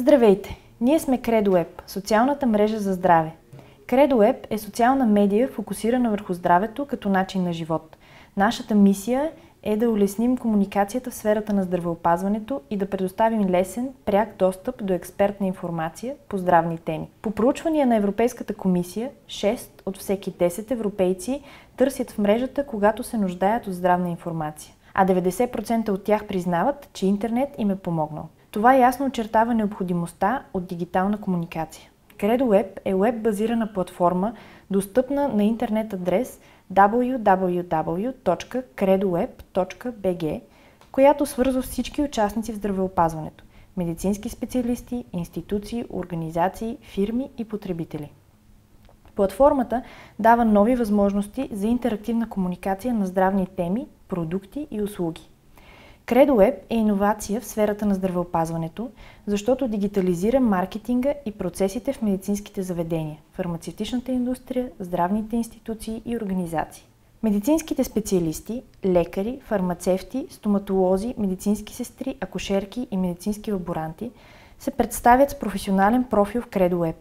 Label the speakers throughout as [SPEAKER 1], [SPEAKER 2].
[SPEAKER 1] Здравейте! Ние сме CredoWeb, социалната мрежа за здраве. CredoWeb е социална медия, фокусирана върху здравето като начин на живот. Нашата мисия е да улесним комуникацията в сферата на здравеопазването и да предоставим лесен, пряк достъп до експертна информация по здравни теми. По проучвания на Европейската комисия, 6 от всеки 10 европейци търсят в мрежата, когато се нуждаят от здравна информация, а 90% от тях признават, че интернет им е помогнал. Това ясно очертава необходимостта от дигитална комуникация. CredoWeb е уеб-базирана платформа, достъпна на интернет адрес www.credoweb.bg, която свързва всички участници в здравеопазването – медицински специалисти, институции, организации, фирми и потребители. Платформата дава нови възможности за интерактивна комуникация на здравни теми, продукти и услуги. CredoWeb е иновация в сферата на здравеопазването, защото дигитализира маркетинга и процесите в медицинските заведения, фармацевтичната индустрия, здравните институции и организации. Медицинските специалисти, лекари, фармацевти, стоматолози, медицински сестри, акушерки и медицински лаборанти се представят с професионален профил в CredoWeb.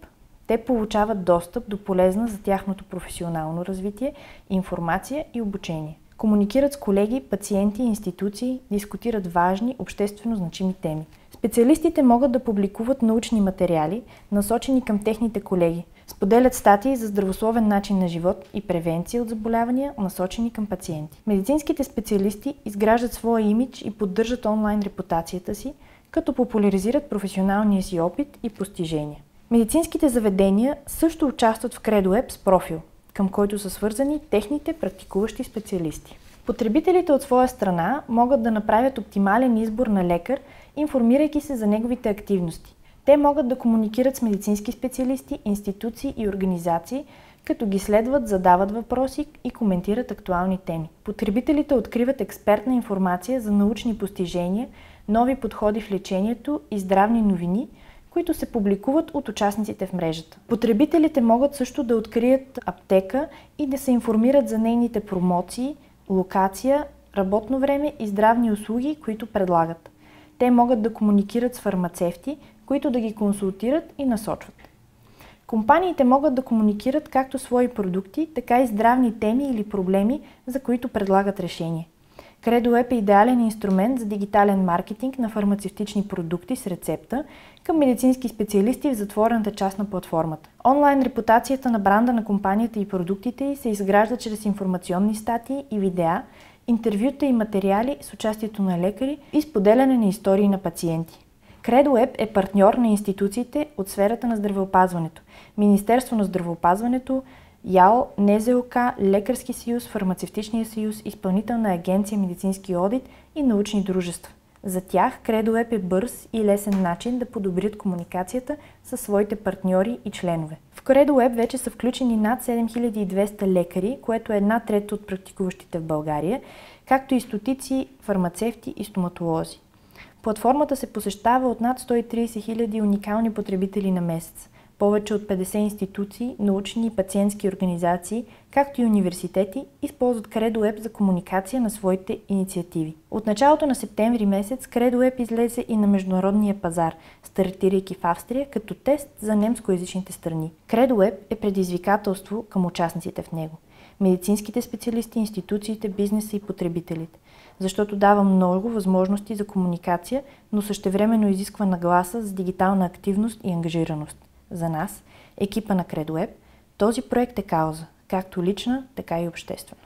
[SPEAKER 1] Те получават достъп до полезна за тяхното професионално развитие, информация и обучение. Комуникират с колеги, пациенти и институции, дискутират важни, обществено значими теми. Специалистите могат да публикуват научни материали, насочени към техните колеги, споделят статии за здравословен начин на живот и превенция от заболявания, насочени към пациенти. Медицинските специалисти изграждат своя имидж и поддържат онлайн репутацията си, като популяризират професионалния си опит и постижения. Медицинските заведения също участват в CredoWeb с профил, към който са свързани техните практикуващи специалисти. Потребителите от своя страна могат да направят оптимален избор на лекар, информирайки се за неговите активности. Те могат да комуникират с медицински специалисти, институции и организации, като ги следват, задават въпроси и коментират актуални теми. Потребителите откриват експертна информация за научни постижения, нови подходи в лечението и здравни новини, които се публикуват от участниците в мрежата. Потребителите могат също да открият аптека и да се информират за нейните промоции, локация, работно време и здравни услуги, които предлагат. Те могат да комуникират с фармацевти, които да ги консултират и насочват. Компаниите могат да комуникират както свои продукти, така и здравни теми или проблеми, за които предлагат решение. CredoWeb е идеален инструмент за дигитален маркетинг на фармацевтични продукти с рецепта към медицински специалисти в затворената част на платформата. Онлайн репутацията на бранда на компанията и продуктите й се изгражда чрез информационни статии и видеа, интервюта и материали с участието на лекари и споделяне на истории на пациенти. CredoWeb е партньор на институциите от сферата на здравеопазването, Министерство на здравеопазването, ЯЛ, НЗОК, Лекарски съюз, Фармацевтичния съюз, Изпълнителна агенция медицински одит и научни дружества. За тях CredoWeb е бърз и лесен начин да подобрят комуникацията със своите партньори и членове. В CredoWeb вече са включени над 7200 лекари, което е 1/3 от практикуващите в България, както и стотици фармацевти и стоматолози. Платформата се посещава от над 130 000 уникални потребители на месец. Повече от 50 институции, научни и пациентски организации, както и университети, използват CredoWeb за комуникация на своите инициативи. От началото на септември месец CredoWeb излезе и на международния пазар, стартирайки в Австрия като тест за немскоязичните страни. CredoWeb е предизвикателство към участниците в него – медицинските специалисти, институциите, бизнеса и потребителите, защото дава много възможности за комуникация, но същевременно изисква нагласа за дигитална активност и ангажираност. За нас, екипа на CredoWeb, този проект е кауза, както лична, така и обществена.